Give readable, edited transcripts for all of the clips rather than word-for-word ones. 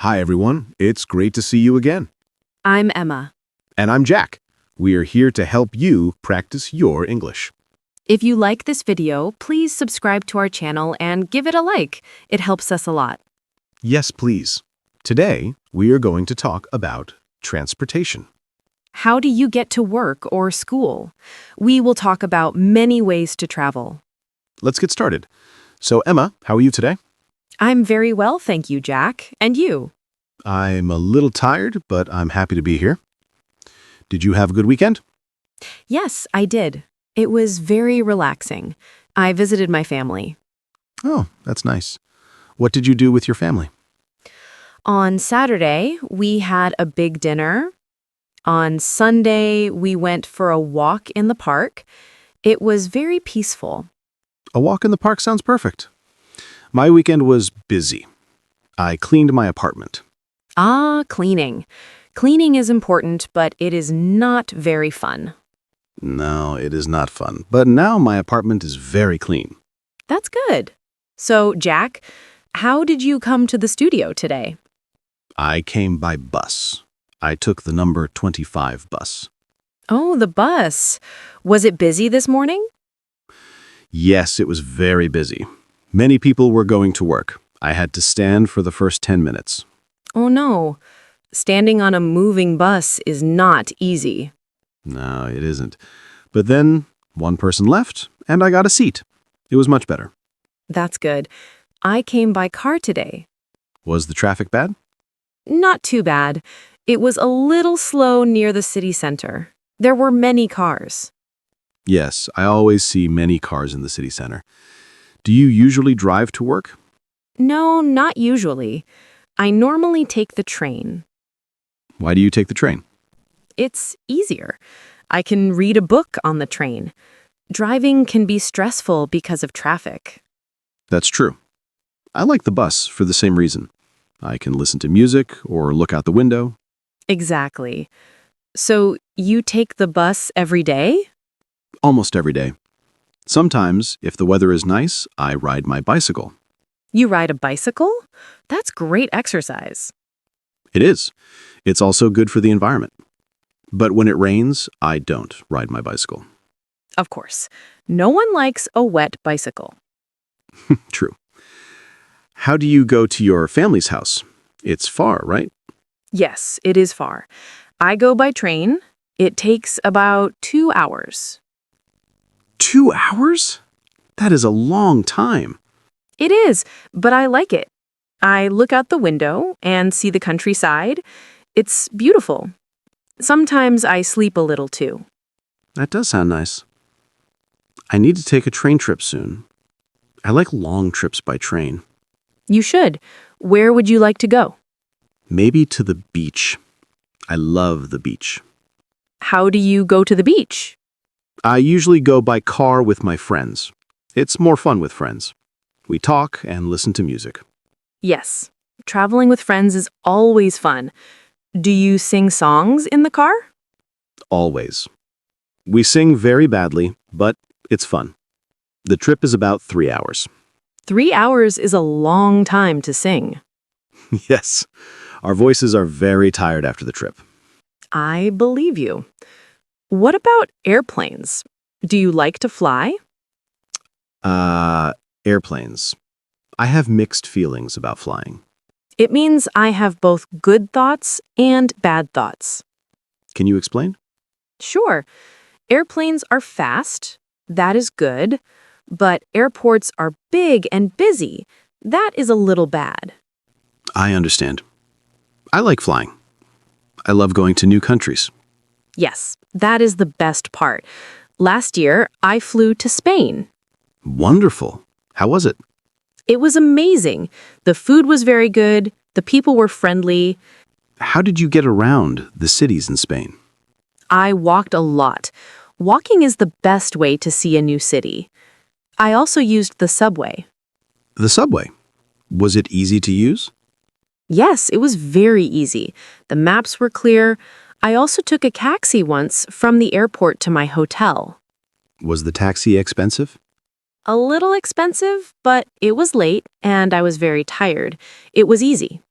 Hi, everyone. It's great to see you again. I'm Emma. And I'm Jack. We are here to help you practice your English. If you like this video, please subscribe to our channel and give it a like. It helps us a lot. Yes, please. Today, we are going to talk about transportation. How do you get to work or school? We will talk about many ways to travel. Let's get started. So, Emma, how are you today? I'm very well, thank you, Jack. And you? I'm a little tired, but I'm happy to be here. Did you have a good weekend? Yes, I did. It was very relaxing. I visited my family. Oh, that's nice. What did you do with your family? On Saturday, we had a big dinner. On Sunday, we went for a walk in the park. It was very peaceful. A walk in the park sounds perfect. My weekend was busy. I cleaned my apartment. Cleaning. Cleaning is important, but it is not very fun. No, it is not fun. But now my apartment is very clean. That's good. So, Jack, how did you come to the studio today? I came by bus. I took the number 25 bus. Oh, the bus. Was it busy this morning? Yes, it was very busy. Many people were going to work. I had to stand for the first 10 minutes. Oh, no. Standing on a moving bus is not easy. No, it isn't. But then one person left, and I got a seat. It was much better. That's good. I came by car today. Was the traffic bad? Not too bad. It was a little slow near the city center. There were many cars. Yes, I always see many cars in the city center. Do you usually drive to work? No, not usually. I normally take the train. Why do you take the train? It's easier. I can read a book on the train. Driving can be stressful because of traffic. That's true. I like the bus for the same reason. I can listen to music or look out the window. Exactly. So you take the bus every day? Almost every day. Sometimes, if the weather is nice, I ride my bicycle. You ride a bicycle? That's great exercise. It is. It's also good for the environment. But when it rains, I don't ride my bicycle. Of course. No one likes a wet bicycle. True. How do you go to your family's house? It's far, right? Yes, it is far. I go by train. It takes about 2 hours. 2 hours? That is a long time. It is, but I like it. I look out the window and see the countryside. It's beautiful. Sometimes I sleep a little too. That does sound nice. I need to take a train trip soon. I like long trips by train. You should. Where would you like to go? Maybe to the beach. I love the beach. How do you go to the beach? I usually go by car with my friends. It's more fun with friends. We talk and listen to music. Yes, traveling with friends is always fun. Do you sing songs in the car? Always. We sing very badly, but it's fun. The trip is about 3 hours. 3 hours is a long time to sing. Yes, our voices are very tired after the trip. I believe you. What about airplanes? Do you like to fly? Airplanes. I have mixed feelings about flying. It means I have both good thoughts and bad thoughts. Can you explain? Sure, airplanes are fast. That is good. But airports are big and busy. That is a little bad. I understand. I like flying. I love going to new countries. Yes, that is the best part. Last year, I flew to Spain. Wonderful. How was it? It was amazing. The food was very good. The people were friendly. How did you get around the cities in Spain? I walked a lot. Walking is the best way to see a new city. I also used the subway. The subway. Was it easy to use? Yes, it was very easy. The maps were clear. I also took a taxi once from the airport to my hotel. Was the taxi expensive? A little expensive, but it was late and I was very tired. It was easy.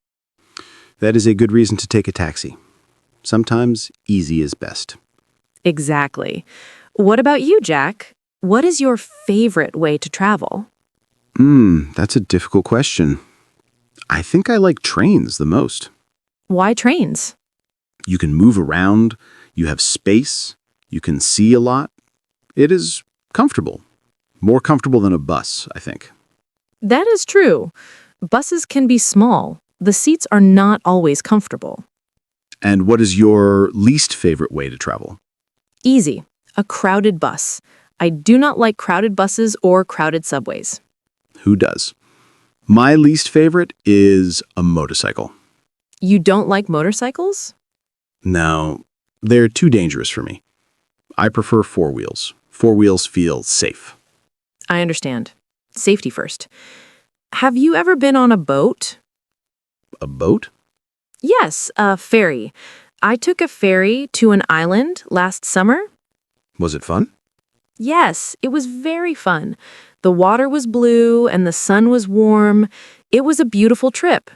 That is a good reason to take a taxi. Sometimes easy is best. Exactly. What about you, Jack? What is your favorite way to travel? That's a difficult question. I think I like trains the most. Why trains? You can move around, you have space, you can see a lot. It is comfortable. More comfortable than a bus, I think. That is true. Buses can be small. The seats are not always comfortable. And what is your least favorite way to travel? Easy. A crowded bus. I do not like crowded buses or crowded subways. Who does? My least favorite is a motorcycle. You don't like motorcycles? No, they're too dangerous for me. I prefer four wheels. Four wheels feel safe. I understand. Safety first. Have you ever been on a boat? A boat? Yes, a ferry. I took a ferry to an island last summer. Was it fun? Yes, it was very fun. The water was blue and the sun was warm. It was a beautiful trip.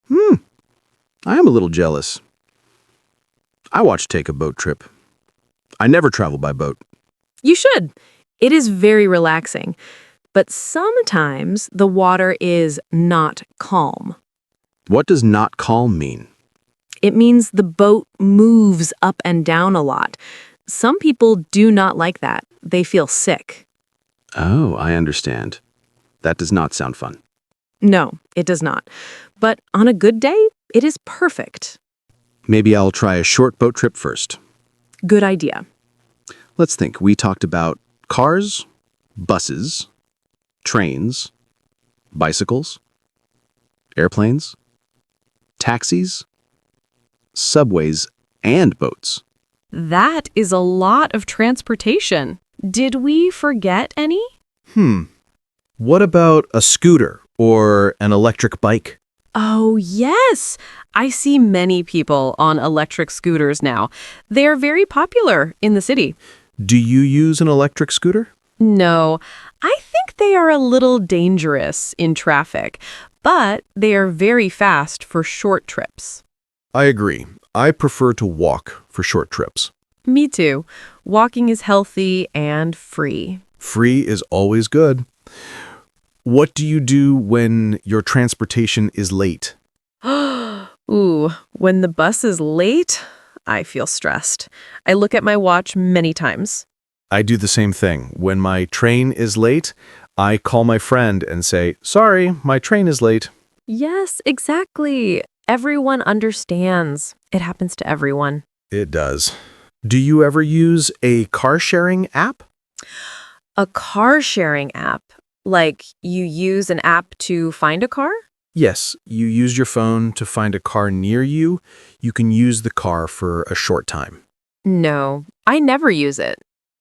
I am a little jealous. I watch Take a Boat Trip. I never travel by boat. You should. It is very relaxing. But sometimes the water is not calm. What does not calm mean? It means the boat moves up and down a lot. Some people do not like that. They feel sick. Oh, I understand. That does not sound fun. No, it does not. But on a good day, it is perfect. Maybe I'll try a short boat trip first. Good idea. Let's think. We talked about cars, buses, trains, bicycles, airplanes, taxis, subways, and boats. That is a lot of transportation. Did we forget any? What about a scooter or an electric bike? Oh, yes. I see many people on electric scooters now. They are very popular in the city. Do you use an electric scooter? No, I think they are a little dangerous in traffic, but they are very fast for short trips. I agree. I prefer to walk for short trips. Me too. Walking is healthy and free. Free is always good. What do you do when your transportation is late? Ooh, when the bus is late, I feel stressed. I look at my watch many times. I do the same thing. When my train is late, I call my friend and say, "Sorry, my train is late." Yes, exactly. Everyone understands. It happens to everyone. It does. Do you ever use a car-sharing app? A car sharing app, like you use an app to find a car? Yes, you use your phone to find a car near you. You can use the car for a short time. No, I never use it.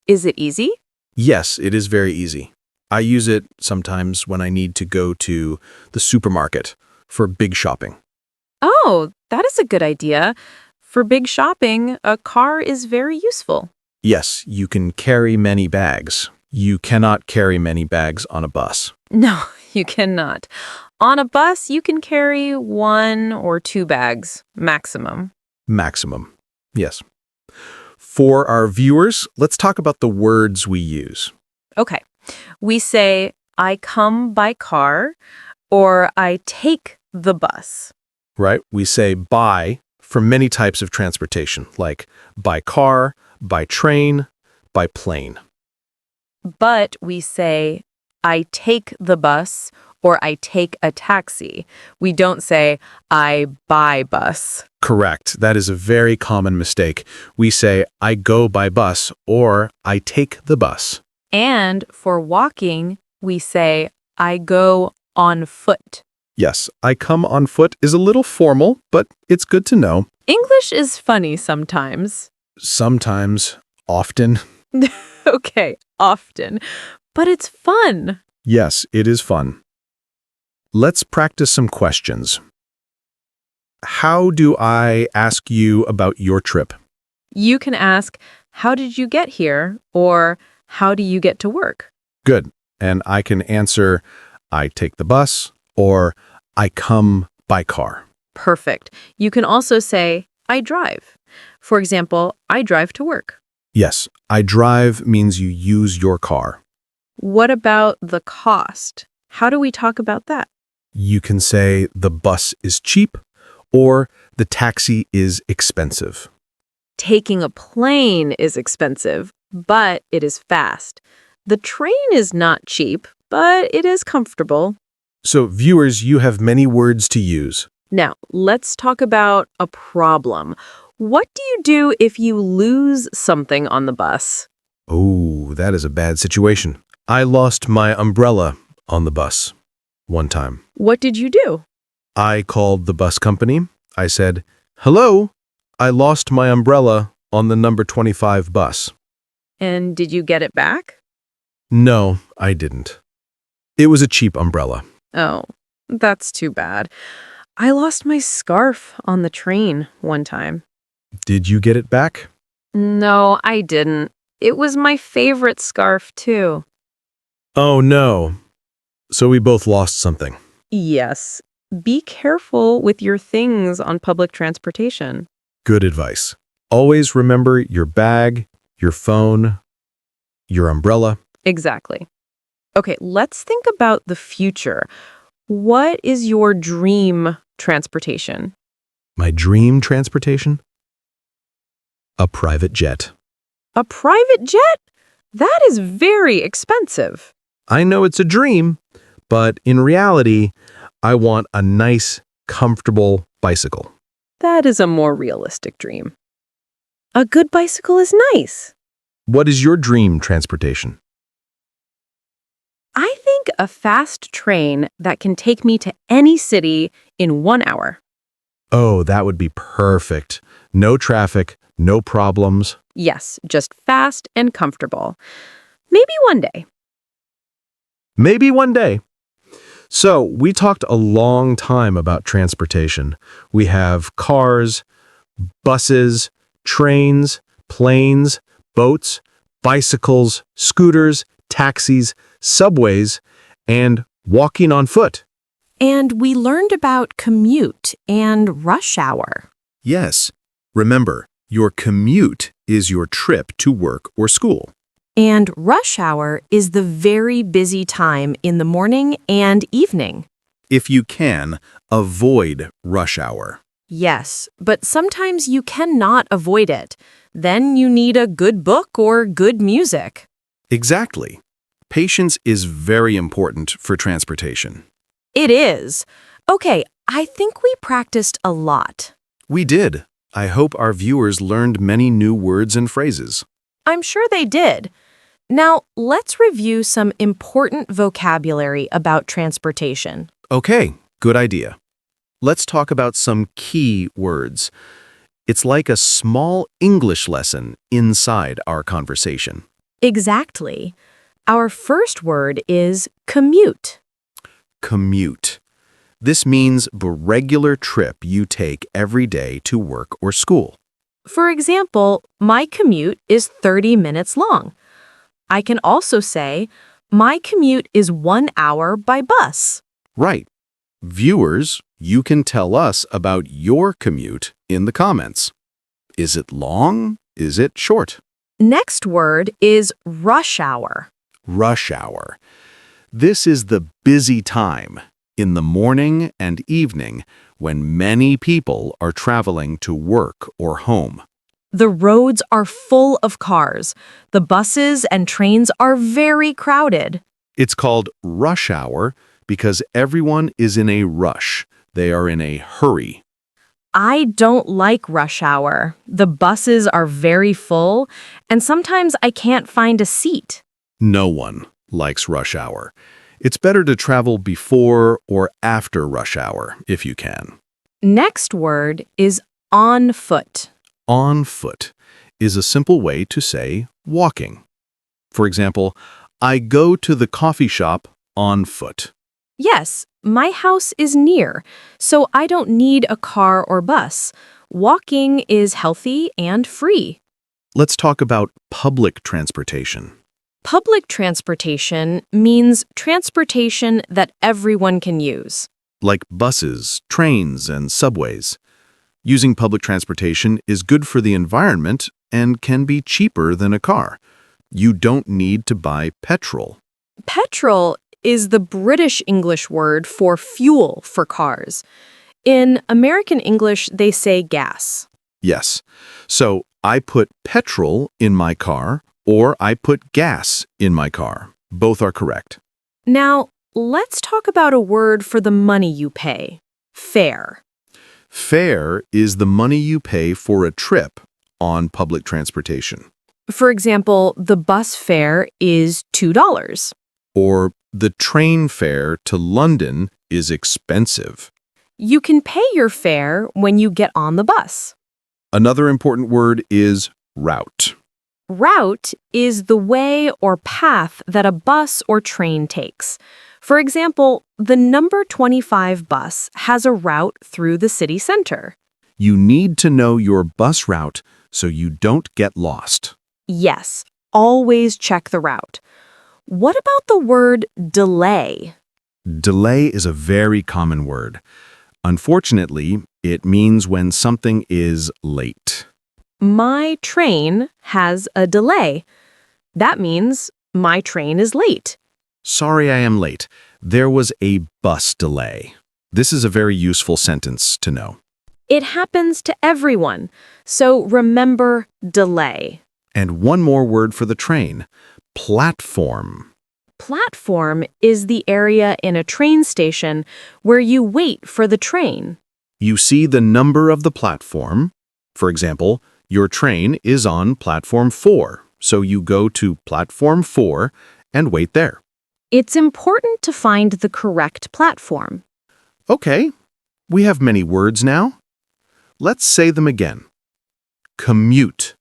Is it easy? Yes, it is very easy. I use it sometimes when I need to go to the supermarket for big shopping. Oh, that is a good idea. For big shopping, a car is very useful. Yes, you can carry many bags. You cannot carry many bags on a bus. No, you cannot. On a bus, you can carry 1 or 2 bags, maximum. Maximum. Yes. For our viewers, let's talk about the words we use. Okay. We say, I come by car, or I take the bus. Right? We say by for many types of transportation, like by car, by train, by plane. But we say, I take the bus, or I take a taxi. We don't say, I buy bus. Correct. That is a very common mistake. We say, I go by bus, or I take the bus. And for walking, we say, I go on foot. Yes, I come on foot is a little formal, but it's good to know. English is funny sometimes. Sometimes, often. Okay, often. But it's fun. Yes, it is fun. Let's practice some questions. How do I ask you about your trip? You can ask, how did you get here? Or how do you get to work? Good. And I can answer, I take the bus, or I come by car. Perfect. You can also say, I drive. For example, I drive to work. Yes, I drive means you use your car. What about the cost? How do we talk about that? You can say the bus is cheap or the taxi is expensive. Taking a plane is expensive, but it is fast. The train is not cheap, but it is comfortable. So, viewers, you have many words to use. Now, let's talk about a problem. What do you do if you lose something on the bus? Oh, that is a bad situation. I lost my umbrella on the bus one time. What did you do? I called the bus company. I said, "Hello, I lost my umbrella on the number 25 bus." And did you get it back? No, I didn't. It was a cheap umbrella. Oh, that's too bad. I lost my scarf on the train one time. Did you get it back? No, I didn't. It was my favorite scarf, too. Oh, no. So we both lost something. Yes. Be careful with your things on public transportation. Good advice. Always remember your bag, your phone, your umbrella. Exactly. Okay, let's think about the future. What is your dream transportation? My dream transportation? A private jet. A private jet? That is very expensive. I know it's a dream, but in reality, I want a nice, comfortable bicycle. That is a more realistic dream. A good bicycle is nice. What is your dream transportation? I think a fast train that can take me to any city in 1 hour. Oh, that would be perfect. No traffic, no problems. Yes, just fast and comfortable. Maybe one day. Maybe one day. So, we talked a long time about transportation. We have cars, buses, trains, planes, boats, bicycles, scooters, taxis, subways, and walking on foot. And we learned about commute and rush hour. Yes. Remember, your commute is your trip to work or school. And rush hour is the very busy time in the morning and evening. If you can, avoid rush hour. Yes, but sometimes you cannot avoid it. Then you need a good book or good music. Exactly. Patience is very important for transportation. It is. Okay, I think we practiced a lot. We did. I hope our viewers learned many new words and phrases. I'm sure they did. Now, let's review some important vocabulary about transportation. Okay, good idea. Let's talk about some key words. It's like a small English lesson inside our conversation. Exactly. Our first word is commute. Commute. This means the regular trip you take every day to work or school. For example, my commute is 30 minutes long. I can also say, my commute is 1 hour by bus. Right. Viewers, you can tell us about your commute in the comments. Is it long? Is it short? Next word is rush hour. Rush hour. This is the busy time in the morning and evening when many people are traveling to work or home. The roads are full of cars. The buses and trains are very crowded. It's called rush hour because everyone is in a rush. They are in a hurry. I don't like rush hour. The buses are very full, and sometimes I can't find a seat. No one likes rush hour. It's better to travel before or after rush hour if you can. Next word is on foot. On foot is a simple way to say walking. For example, I go to the coffee shop on foot. Yes, my house is near, so I don't need a car or bus. Walking is healthy and free. Let's talk about public transportation. Public transportation means transportation that everyone can use. like buses, trains, and subways. Using public transportation is good for the environment and can be cheaper than a car. You don't need to buy petrol. Petrol is the British English word for fuel for cars. In American English, they say gas. Yes. So I put petrol in my car or I put gas in my car. Both are correct. Now, let's talk about a word for the money you pay. Fare. Fare is the money you pay for a trip on public transportation. For example, the bus fare is $2. Or the train fare to London is expensive. You can pay your fare when you get on the bus. Another important word is route. Route is the way or path that a bus or train takes. For example, the number 25 bus has a route through the city center. You need to know your bus route so you don't get lost. Yes, always check the route. What about the word delay? Delay is a very common word. Unfortunately, it means when something is late. My train has a delay. That means my train is late. Sorry I am late. There was a bus delay. This is a very useful sentence to know. It happens to everyone, so remember delay. And one more word for the train. Platform. Platform is the area in a train station where you wait for the train. You see the number of the platform. For example, your train is on platform 4, so you go to platform 4 and wait there. It's important to find the correct platform. Okay, we have many words now. Let's say them again. Commute.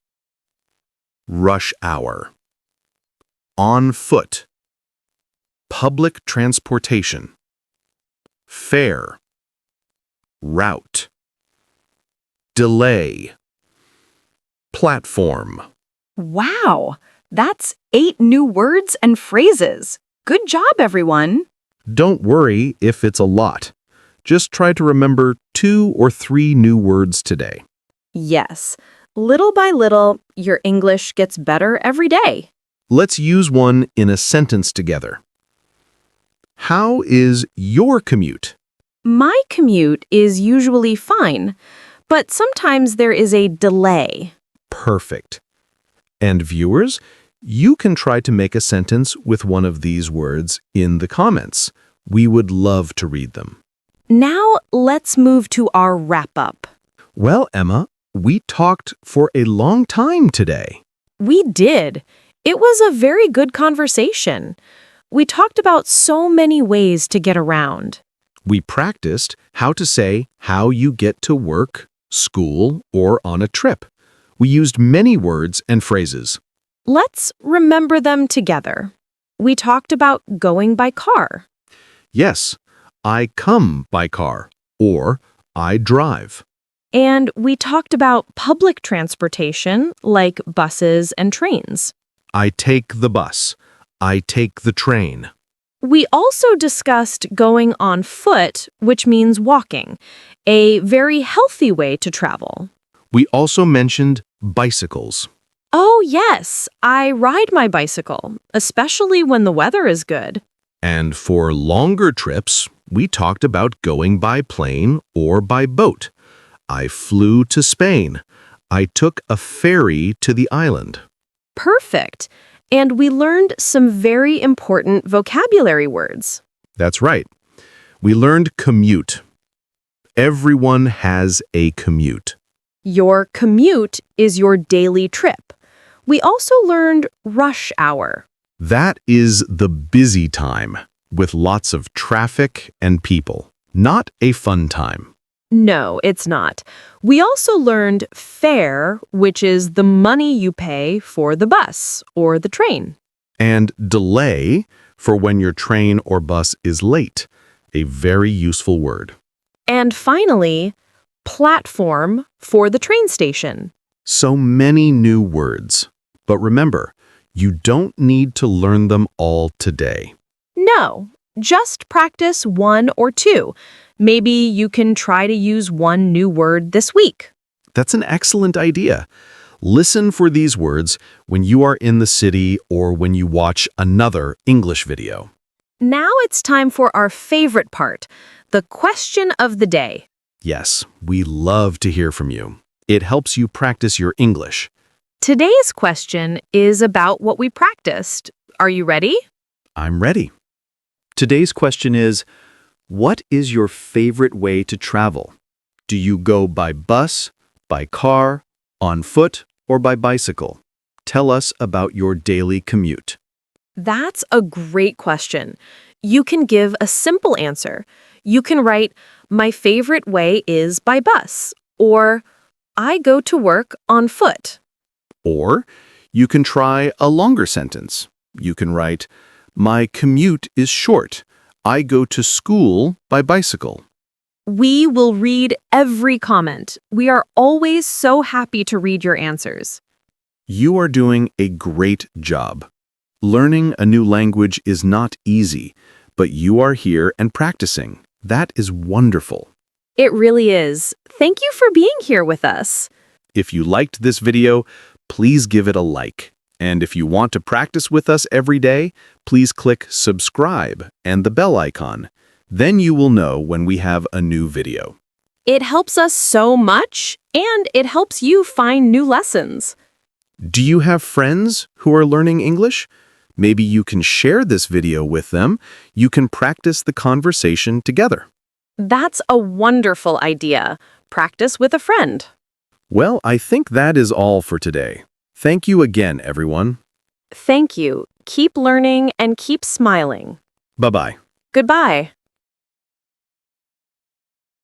Rush hour. On foot. Public transportation. Fare. Route. Delay. Platform. Wow, that's 8 new words and phrases. Good job, everyone. Don't worry if it's a lot. Just try to remember 2 or 3 new words today. Yes, little by little, your English gets better every day. Let's use one in a sentence together. How is your commute? My commute is usually fine, but sometimes there is a delay. Perfect. And viewers, you can try to make a sentence with one of these words in the comments. We would love to read them. Now let's move to our wrap-up. Well, Emma, we talked for a long time today. We did. It was a very good conversation. We talked about so many ways to get around. We practiced how to say how you get to work, school, or on a trip. We used many words and phrases. Let's remember them together. We talked about going by car. Yes, I come by car, or I drive. And we talked about public transportation, like buses and trains. I take the bus. I take the train. We also discussed going on foot, which means walking, a very healthy way to travel. We also mentioned bicycles. Oh, yes, I ride my bicycle, especially when the weather is good. And for longer trips, we talked about going by plane or by boat. I flew to Spain. I took a ferry to the island. Perfect. And we learned some very important vocabulary words. That's right. We learned commute. Everyone has a commute. Your commute is your daily trip. We also learned rush hour. That is the busy time, with lots of traffic and people. Not a fun time. No, it's not. We also learned fare, which is the money you pay for the bus or the train. And delay, for when your train or bus is late. A very useful word. And finally, platform for the train station. So many new words. But remember, you don't need to learn them all today. No, Just practice one or two. Maybe you can try to use one new word this week. That's an excellent idea. Listen for these words when you are in the city or when you watch another English video. Now it's time for our favorite part, the question of the day. Yes, we love to hear from you. It helps you practice your English. Today's question is about what we practiced. Are you ready? I'm ready. Today's question is, what is your favorite way to travel? Do you go by bus, by car, on foot, or by bicycle? Tell us about your daily commute. That's a great question. You can give a simple answer. You can write, my favorite way is by bus, or I go to work on foot. Or you can try a longer sentence. You can write, my commute is short. I go to school by bicycle. We will read every comment. We are always so happy to read your answers. You are doing a great job. Learning a new language is not easy, but you are here and practicing. That is wonderful. It really is. Thank you for being here with us. If you liked this video, please give it a like. And if you want to practice with us every day, please click subscribe and the bell icon. Then you will know when we have a new video. It helps us so much, and it helps you find new lessons. Do you have friends who are learning English? Maybe you can share this video with them. You can practice the conversation together. That's a wonderful idea. Practice with a friend. Well, I think that is all for today. Thank you again, everyone. Thank you. Keep learning and keep smiling. Bye-bye. Goodbye.